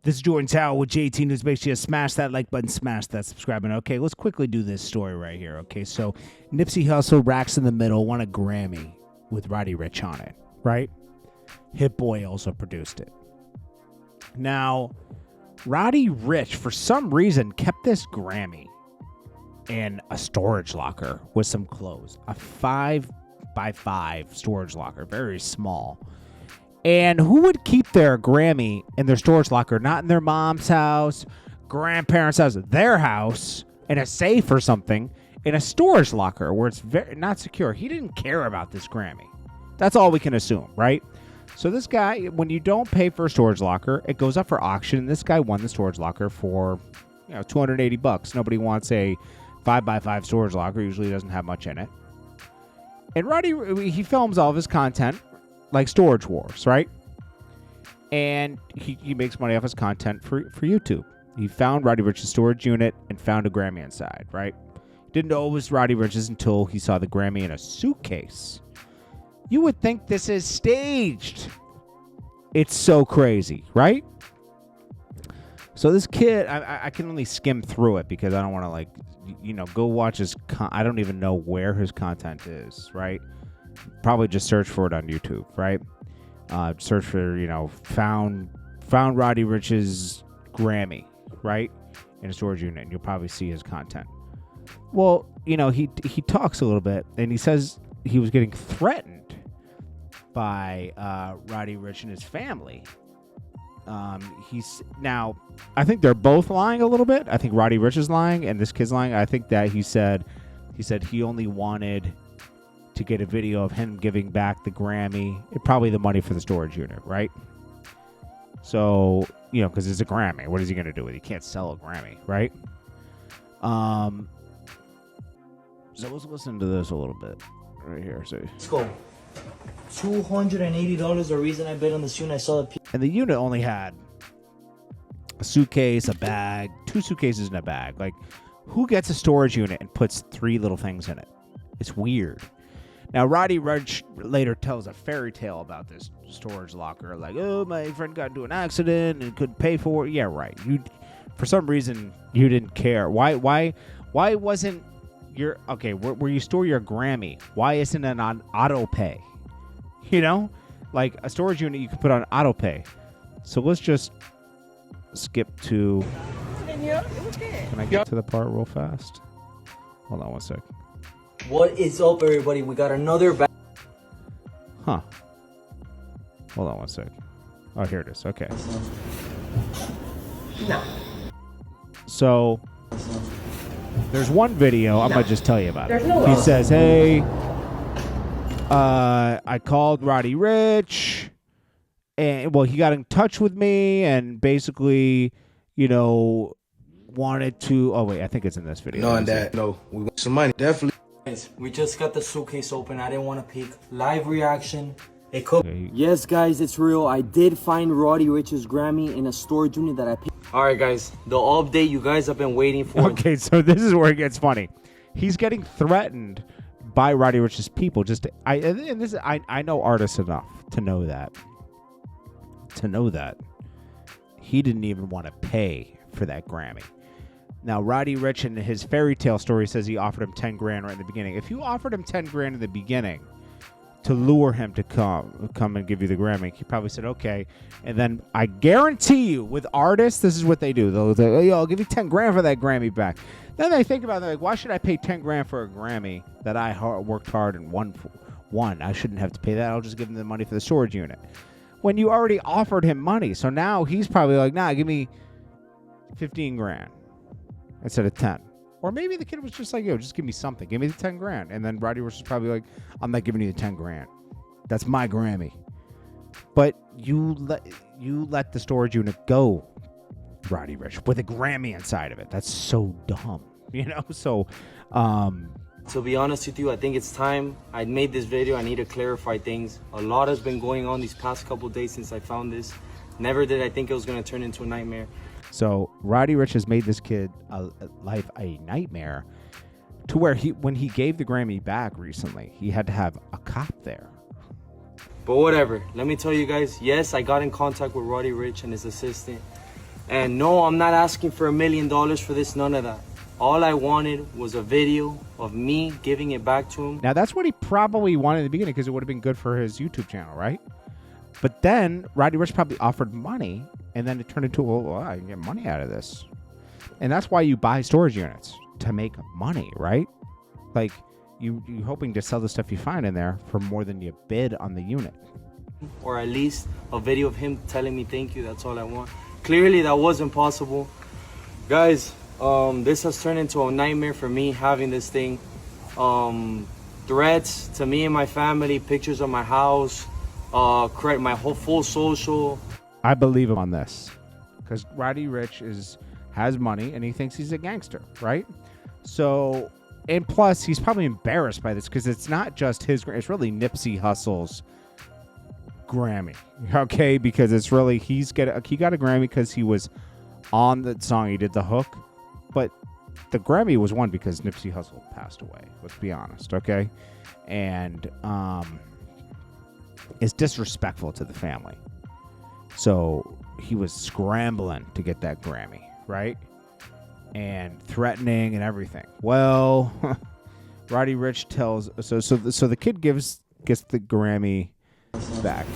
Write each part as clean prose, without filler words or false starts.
This is Jordan Tower with JT News. Make sure you smash that like button, smash that subscribe button. Okay, let's quickly do this story right here. Okay, so Nipsey Hussle, Racks in the Middle, won a Grammy with Roddy RiCCH on it, right? Hit Boy also produced it. Now, Roddy RiCCH, for some reason, kept this Grammy in a storage locker with some clothes. A 5x5 storage locker, very small. And who would keep their Grammy in their storage locker, not in their mom's house, grandparents' house, their house, in a safe or something, in a storage locker where it's very not secure? He didn't care about this Grammy. That's all we can assume, right? So this guy, when you don't pay for a storage locker, it goes up for auction. And this guy won the storage locker for, $280. Nobody wants a 5x5 storage locker. Usually doesn't have much in it. And Roddy, he films all of his content like Storage Wars, right? And he makes money off his content for YouTube. He found Roddy RiCCH's storage unit and found a Grammy inside, right? Didn't know it was Roddy RiCCH's until he saw the Grammy in a suitcase. You would think this is staged. It's so crazy, right? So this kid, I can only skim through it because I don't want to go watch his. I don't even know where his content is, right? Probably just search for it on YouTube, right? Search for found Roddy RiCCH's Grammy, right, in a storage unit, and you'll probably see his content. Well, he talks a little bit, and he says he was getting threatened by Roddy RiCCH and his family. I think they're both lying a little bit. I think Roddy RiCCH is lying, and this kid's lying. I think that he said he only wanted to get a video of him giving back the Grammy, probably the money for the storage unit, right? So, because it's a Grammy. What is he going to do with it? He can't sell a Grammy, right? So let's listen to this a little bit right here. So let's go. $280. The reason I bet on this unit, I saw the. And the unit only had a suitcase, a bag, 2 suitcases and a bag. Like, who gets a storage unit and puts 3 little things in it? It's weird. Now, Roddy RiCCH later tells a fairy tale about this storage locker. Like, oh, my friend got into an accident and couldn't pay for it. Yeah, right. For some reason, you didn't care. Why wasn't your... Okay, where you store your Grammy, why isn't it on auto pay? Like a storage unit you can put on auto pay. So let's just skip to... Can I get to the part real fast? Hold on one sec. What is up, everybody? We got another Huh. Hold on one sec. Oh, here it is. Okay. No. So, there's one video. I'm going to just tell you about it. He says, hey, I called Roddy RiCCH, and, he got in touch with me, and basically, wanted to... Oh, wait, I think it's in this video. Knowing that, we want some money, definitely. Guys, we just got the suitcase open. I didn't want to peek. Live reaction. Yes, guys, it's real. I did find Roddy RiCCH's Grammy in a storage unit that I picked. All right, guys, the update you guys have been waiting for. Okay, so this is where it gets funny. He's getting threatened by Roddy RiCCH's people. I know artists enough to know that. He didn't even want to pay for that Grammy. Now, Roddy RiCCH in his fairy tale story says he offered him 10 grand right in the beginning. If you offered him 10 grand in the beginning to lure him to come and give you the Grammy, he probably said, okay. And then I guarantee you, with artists, this is what they do. They'll say, yo, I'll give you 10 grand for that Grammy back. Then they think about it, they're like, why should I pay 10 grand for a Grammy that I worked hard and won? I shouldn't have to pay that. I'll just give him the money for the storage unit. When you already offered him money. So now he's probably like, nah, give me 15 grand. Instead of 10. Or maybe the kid was just like, yo, just give me something. Give me the 10 grand. And then Roddy was probably like, I'm not giving you the 10 grand. That's my Grammy. But you let the storage unit go, Roddy RiCCH, with a Grammy inside of it. That's so dumb. So to be honest with you, I think it's time. I made this video. I need to clarify things. A lot has been going on these past couple days since I found this. Never did I think it was going to turn into a nightmare. So Roddy RiCCH has made this kid life a nightmare, to where when he gave the Grammy back recently, he had to have a cop there. But whatever. Let me tell you guys, yes, I got in contact with Roddy RiCCH and his assistant. And no, I'm not asking for $1 million for this, none of that. All I wanted was a video of me giving it back to him. Now, that's what he probably wanted in the beginning because it would have been good for his YouTube channel, right? But then Roddy RiCCH probably offered money, and then it turned into, well, I can get money out of this. And that's why you buy storage units, to make money, right? Like, you're hoping to sell the stuff you find in there for more than you bid on the unit. Or at least a video of him telling me thank you. That's all I want. Clearly, that wasn't possible. Guys, this has turned into a nightmare for me, having this thing. Threats to me and my family, pictures of my house, correct my whole full social. I believe him on this because Roddy RiCCH has money and he thinks he's a gangster, right? So, and plus he's probably embarrassed by this because it's not just his, it's really Nipsey Hussle's Grammy, okay? Because it's really, he got a Grammy because he was on the song, he did the hook, but the Grammy was won because Nipsey Hussle passed away, let's be honest, okay? And it's disrespectful to the family. So he was scrambling to get that Grammy, right? And threatening and everything. Well, Roddy RiCCH tells, so the kid gets the Grammy back.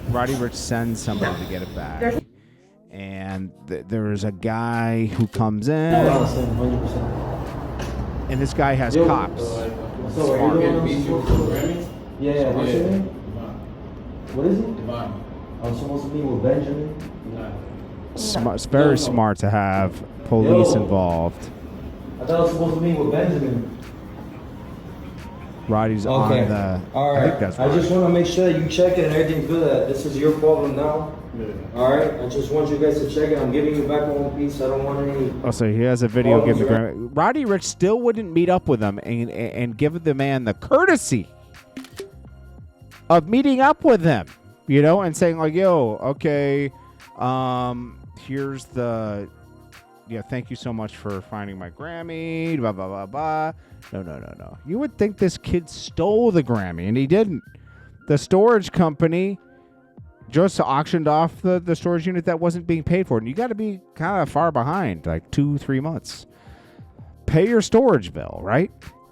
Roddy RiCCH sends somebody to get it back. And there's a guy who comes in, and this guy has cops. Yeah, what's your name? What is it? I'm supposed to be with Benjamin. It's very smart to have police involved. I thought I was supposed to be with Benjamin. Roddy's on the. All right. I just want to make sure that you check it and everything's good. This is your problem now. Yeah. All right. I just want you guys to check it. I'm giving you back one piece. I don't want any. Oh, so he has a video giving the Grammy. Roddy RiCCH still wouldn't meet up with him and give the man the courtesy of meeting up with him, you know, and saying like, "Yo, okay, here's the, thank you so much for finding my Grammy, blah, blah, blah, blah." No. You would think this kid stole the Grammy, and he didn't. The storage company just auctioned off the storage unit that wasn't being paid for, and you got to be kind of far behind, like 2-3 months. Pay your storage bill, right?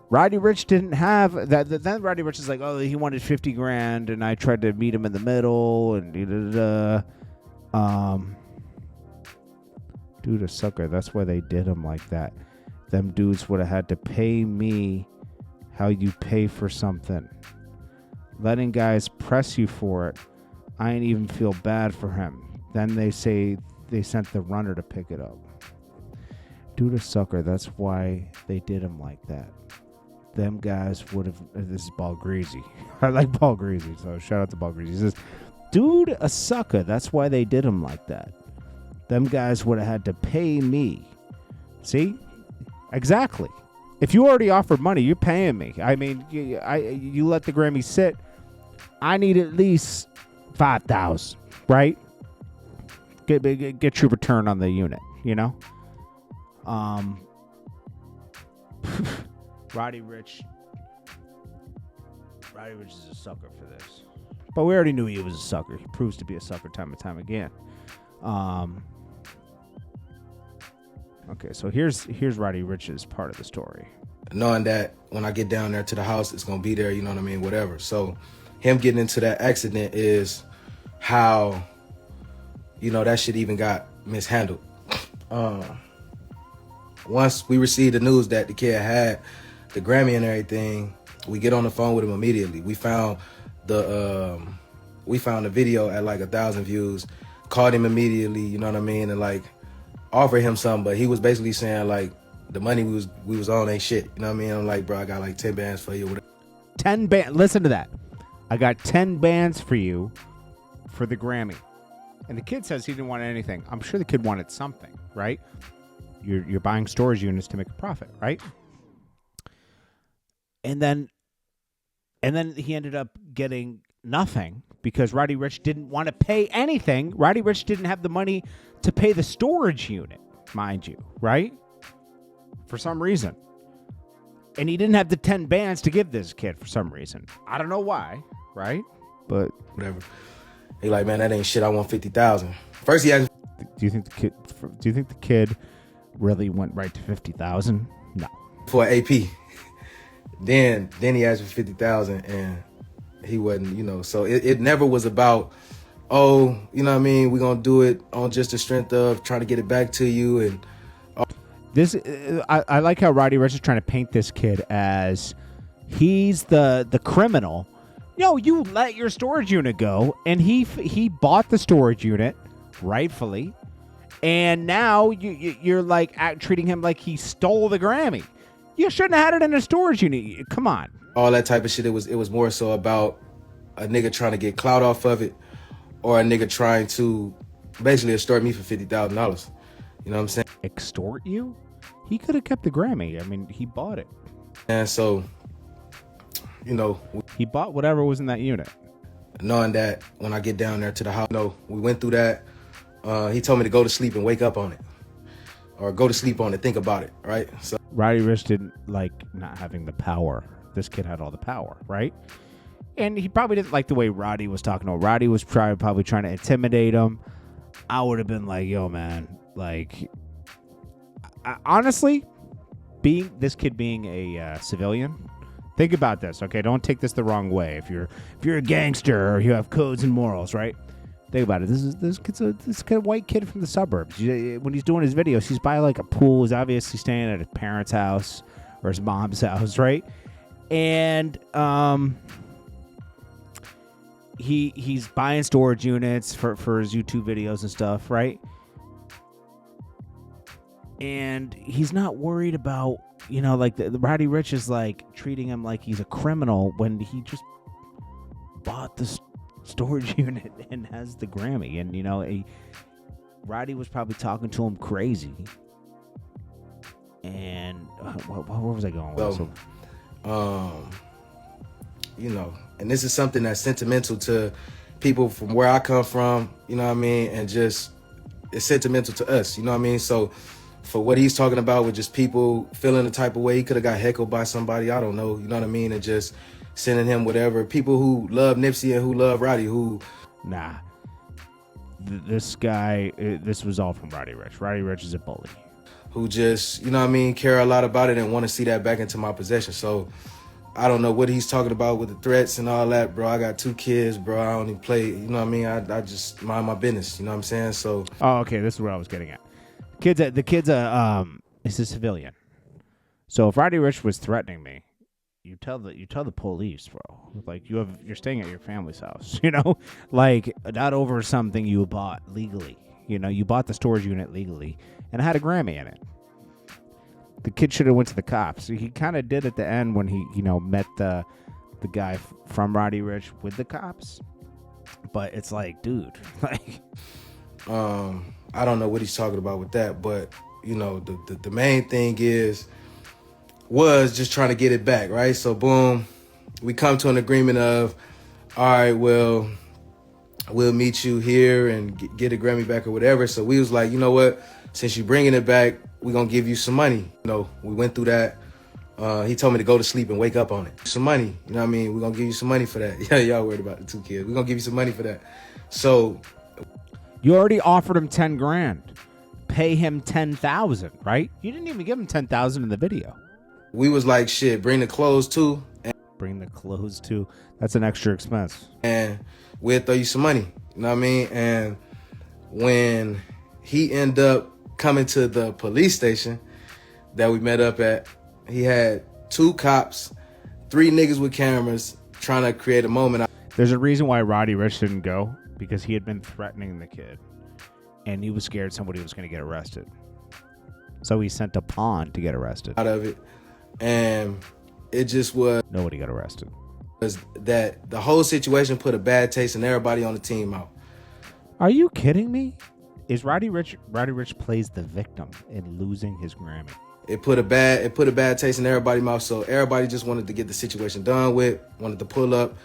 Roddy RiCCH didn't have that. Then Roddy RiCCH is like, oh, he wanted $50,000, and I tried to meet him in the middle, and dude, a sucker. That's why they did him like that. Them dudes would have had to pay me how you pay for something. Letting guys press you for it. I ain't even feel bad for him. Then they say they sent the runner to pick it up. Dude, a sucker. That's why they did him like that. Them guys would have. This is Ball Greasy. I like Ball Greasy, so shout out to Ball Greasy. He says, dude, a sucker. That's why they did him like that. Them guys would have had to pay me. See? Exactly. If you already offered money, you're paying me. I mean, you let the Grammy sit. I need at least $5,000, right? Get your return on the unit, you know? Roddy RiCCH is a sucker for this. But we already knew he was a sucker. He proves to be a sucker time and time again. Okay, so here's Roddy RiCCH's part of the story. Knowing that when I get down there to the house, it's going to be there, you know what I mean, whatever. So him getting into that accident is how, that shit even got mishandled. Once we received the news that the kid had the Grammy and everything, we get on the phone with him immediately. We found the video at like 1,000 views, called him immediately, you know what I mean, and like offered him something, but he was basically saying like the money we was on ain't shit, you know what I mean? I'm like, bro, I got like 10 bands for you. Whatever. 10 bands. Listen to that. I got 10 bands for you for the Grammy. And the kid says he didn't want anything. I'm sure the kid wanted something, right? You're buying storage units to make a profit, right? And then he ended up getting nothing because Roddy RiCCH didn't want to pay anything. Roddy RiCCH didn't have the money to pay the storage unit, mind you, right? For some reason. And he didn't have the 10 bands to give this kid for some reason. I don't know why, right? But whatever. He like, man, that ain't shit. I want 50,000. First he asked. Do you think the kid really went right to 50,000? No. For AP. Then he asked for 50,000 and he wasn't, you know, so it never was about, oh, you know what I mean, we're going to do it on just the strength of trying to get it back to you. And this, I like how Roddy RiCCH is trying to paint this kid as he's the criminal. No, you let your storage unit go, and he bought the storage unit rightfully, and now you're like treating him like he stole the Grammy. You shouldn't have had it in a storage unit. Come on. All that type of shit. It was more so about a nigga trying to get clout off of it, or a nigga trying to basically extort me for $50,000. You know what I'm saying? Extort you? He could have kept the Grammy. I mean, he bought it. And so, you know, he bought whatever was in that unit, knowing that when I get down there to the house, we went through that. He told me to go to sleep and wake up on it, or go to sleep on it, think about it, right? So Roddy RiCCH didn't like not having the power. This kid had all the power, right? And he probably didn't like the way Roddy was talking to him. Roddy was probably trying to intimidate him. I would have been like, yo, man, like, honestly, this kid being a civilian, think about this, okay? Don't take this the wrong way. If you're a gangster or you have codes and morals, right? Think about it. This kid's a white kid from the suburbs. When he's doing his videos, he's by like a pool. He's obviously staying at his parents' house or his mom's house, right? And he's buying storage units for his YouTube videos and stuff, right? And he's not worried about, you know, like the Roddy RiCCH is like treating him like he's a criminal when he just bought the storage unit and has the Grammy. And, you know, Roddy was probably talking to him crazy. And where was I going with this? You know, and this is something that's sentimental to people from where I come from, you know what I mean? And just, it's sentimental to us, you know what I mean? So for what he's talking about with just people feeling the type of way, he could have got heckled by somebody, I don't know, you know what I mean? And just sending him whatever. People who love Nipsey and who love Roddy, who... Nah. This guy, this was all from Roddy RiCCH. Roddy RiCCH is a bully. Who just, you know what I mean, care a lot about it and want to see that back into my possession. So I don't know what he's talking about with the threats and all that, bro. I got 2 kids, bro. I don't even play, you know what I mean? I just mind my business, you know what I'm saying? So... Oh, okay, this is what I was getting at. The kid's is a civilian. So if Roddy RiCCH was threatening me, you tell the police, bro. Like you're staying at your family's house, you know, like not over something you bought legally. You know, you bought the storage unit legally and it had a Grammy in it. The kid should have went to the cops. He kind of did at the end when he, you know, met the guy from Roddy RiCCH with the cops. But it's like, dude, like, I don't know what he's talking about with that, but you know, the main thing was just trying to get it back, right? So boom, we come to an agreement of, all right, well, we'll meet you here and get a Grammy back or whatever. So we was like, you know what, since you're bringing it back, we're gonna give you some money. You know, we went through that. He told me to go to sleep and wake up on it. Some money, you know what I mean? We're gonna give you some money for that. Yeah, y'all worried about the 2 kids. We're gonna give you some money for that. So you already offered him 10 grand. Pay him 10,000, right? You didn't even give him 10,000 in the video. We was like, shit, bring the clothes too. Bring the clothes too. That's an extra expense. And we'll throw you some money. You know what I mean? And when he ended up coming to the police station that we met up at, he had 2 cops, 3 niggas with cameras trying to create a moment. There's a reason why Roddy RiCCH didn't go, because he had been threatening the kid. And he was scared somebody was going to get arrested. So he sent a pawn to get arrested. Out of it. And it just was... Nobody got arrested. Was that the whole situation put a bad taste in everybody on the team out. Are you kidding me? Is Roddy RiCCH plays the victim in losing his Grammy. It put a bad taste in everybody's mouth. So everybody just wanted to get the situation done with, wanted to pull up,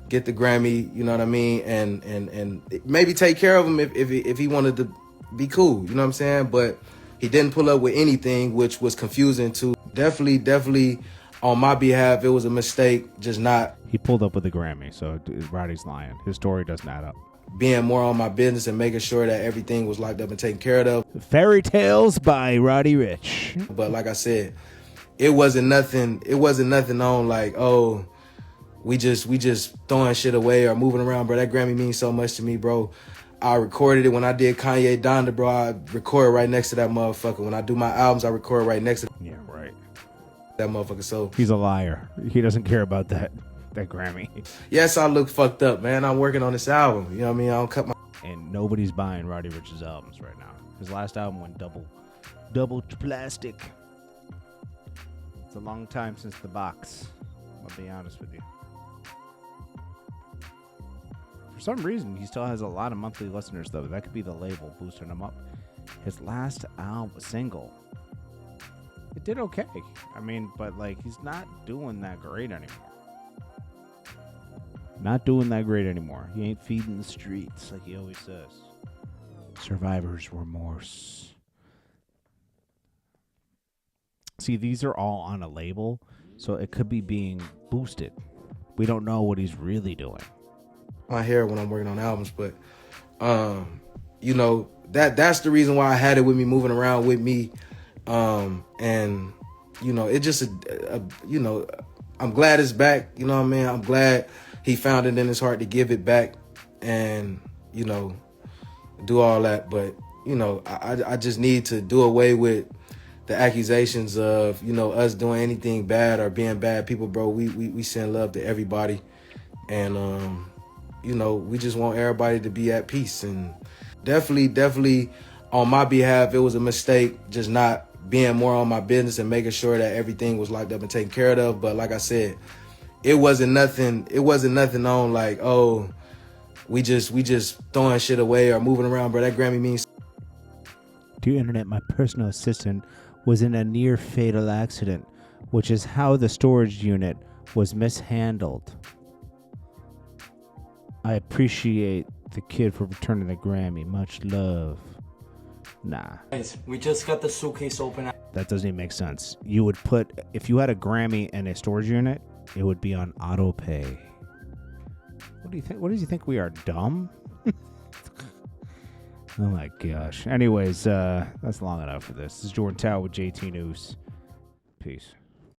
get the Grammy, you know what I mean, and maybe take care of him if he wanted to be cool, you know what I'm saying? But he didn't pull up with anything, which was confusing to definitely on my behalf. It was a mistake, just not. He pulled up with a Grammy, so Roddy's lying. His story doesn't add up. being more on my business and making sure that everything was locked up and taken care of. Fairy Tales by Roddy RiCCH. But like I said, it wasn't nothing on like, oh, we just throwing shit away or moving around, bro. That Grammy means so much to me, bro. I recorded it when I did Kanye Donda, bro. I record right next to that motherfucker. When I do my albums, I record right next to that motherfucker. So he's a liar. He doesn't care about that Grammy. Yes, I look fucked up, man. I'm working on this album. You know what I mean? I don't cut my... And nobody's buying Roddy RiCCH's albums right now. His last album went double plastic. It's a long time since the box. I'll be honest with you. For some reason, he still has a lot of monthly listeners, though. That could be the label boosting him up. His last album single, it did okay. I mean, but like, he's not doing that great anymore. Not doing that great anymore. He ain't feeding the streets like he always says. Survivor's remorse. See, these are all on a label, so it could be being boosted. We don't know what he's really doing. My hair when I'm working on albums, but you know, that's the reason why I had it with me, moving around with me. And you know, it just you know, I'm glad it's back. You know what I mean? I'm glad he found it in his heart to give it back and, you know, do all that. But, you know, I just need to do away with the accusations of, you know, us doing anything bad or being bad people, bro. We send love to everybody. And, you know, we just want everybody to be at peace. And definitely on my behalf, it was a mistake just not being more on my business and making sure that everything was locked up and taken care of. But like I said, it wasn't nothing on like, oh, we just throwing shit away or moving around, bro. That Grammy means... Dear Internet, my personal assistant was in a near fatal accident, which is how the storage unit was mishandled. I appreciate the kid for returning the Grammy. Much love. Nah. Guys, we just got the suitcase open. That doesn't even make sense. You would put, if you had a Grammy and a storage unit, it would be on auto pay. What do you think? What does he think we are, dumb? Oh my gosh. Anyways, that's long enough for this. This is JordanTower with JT News. Peace.